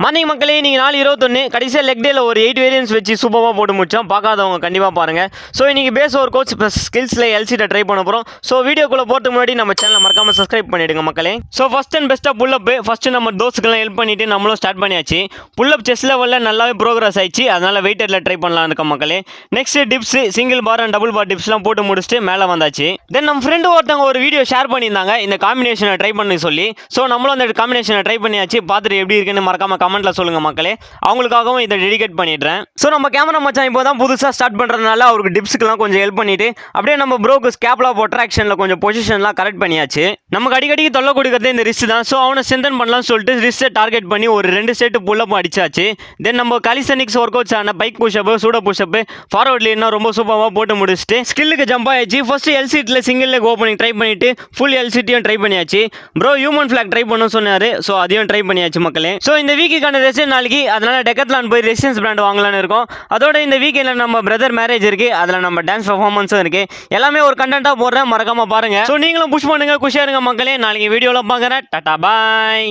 Morning மக்களே, நீங்கள் 4:21 கடைசியாக லெக் டேல ஒரு 8 வேரியன்ஸ் வச்சு சூப்பராக போட்டு முடிச்சோம். பார்க்காதவங்க கண்டிப்பாக பாருங்கள். ஸோ இன்றைக்கி பேஸ் ஒரு கோச் ப்ளஸ் ஸ்கில்ஸில் எல்சிட்ட ட்ரை பண்ண போகிறோம். ஸோ வீடியோக்குள்ளே போட்டு முன்னாடி நம்ம சேனலை மறக்காமல் சப்ஸ்கிரைப் பண்ணிவிடுங்க மக்களே. ஸோ ஃபஸ்ட் அண்ட் பெஸ்ட்டாக புல்லப் ஃபஸ்ட்டு நம்ம தோஸ்ட்டுக்கெல்லாம் ஹெல்ப் பண்ணிவிட்டு நம்மளும் ஸ்டார்ட் பண்ணியாச்சு. புல்லப் செஸ் லெவலில் நல்லாவே ப்ரோக்ரஸ் ஆயிடுச்சு. அதனால் வெயிட்டரில் ட்ரை பண்ணலாம் இருக்க மக்களே. Next tips single bar and double bar டிப்ஸ்லாம் போட்டு முடிச்சுட்டு மேலே வந்தாச்சு. தென் நம்ம ஃப்ரெண்டு ஒருத்தவங்க ஒரு வீடியோ ஷேர் பண்ணியிருந்தாங்க இந்த காம்பினேஷனை ட்ரை பண்ணி சொல்லி. ஸோ நம்மளும் அந்த காம்பினேஷனை ட்ரை பண்ணியாச்சு. பார்த்துட்டு எப்படி இருக்குன்னு மறக்காமல் கமெண்ட்டில் சொல்லுங்கள் மக்களே. அவங்களுக்காகவும் இதை டெடிகேட் பண்ணிடுறேன். ஸோ நம்ம கேமரா மச்சான் இப்போ தான் புதுசாக ஸ்டார்ட் பண்ணுறதுனால அவருக்கு டிப்ஸுக்கெல்லாம் கொஞ்சம் ஹெல்ப் பண்ணிட்டு அப்படியே நம்ம ப்ரோக்கு ஸ்கேப்லா ப்ரொட்ராக்ஷனில் கொஞ்சம் பொசிஷன்லாம் கரெக்ட் பண்ணியாச்சு. நமக்கு அடிக்கடிக்கு தொல்லை கொடுக்குறதே இந்த ரிஸ்ட் தான். ஸோ அவனை ஸ்ட்ரென்தன் பண்ணலாம்னு சொல்லிட்டு ரிஸ்ட்டை டார்கெட் பண்ணி ஒரு 2 செட்டு புல்லப் அடிச்சாச்சு. தென் நம்ம காலிஸ்தெனிக்ஸ் ஒர்க் அவுட்ஸ் ஆன பைக் புஷ்அப் சூட புஷ்அப் ஃபார்வர்ட் லீனா ரொம்ப சூப்பராக போட்டு முடிச்சுட்டு ஸ்கில்லுக்கு ஜம்ப் ஆயிடுச்சு. ஃபர்ஸ்ட் எல்சிட்டில் சிங்கிள் லெக் ஓப்பனிங் ட்ரை பண்ணிட்டு ஃபுல் எல்சிட்டியும் ட்ரை பண்ணியாச்சு. ப்ரோ ஹியூமன் ஃபிளாக் ட்ரை பண்ண சொன்னார். ஸோ அதையும் ட்ரை பண்ணியாச்சு மக்களே. ஸோ இந்த வீக்குக்கான ரெசிடென்ட் நாளைக்கு, அதனால டெக்கத்லான் போய் ரெசிடென்ஸ் பிராண்ட் வாங்கலான்னு இருக்கோம். அதோட இந்த வீக்கெண்டில் நம்ம பிரதர் மேரேஜ் இருக்குது. அதில் நம்ம டான்ஸ் பர்ஃபார்மன்ஸும் இருக்குது. எல்லாமே ஒரு கண்டென்ட்டாக போடுறேன், மறக்காமல் பாருங்கள். ஸோ நீங்களும் புஷ் பண்ணுங்கள், குஷியாக இருங்க மக்களே. நாளைக்கு வீடியோவில் பார்க்குறேன். டாடா பாய்.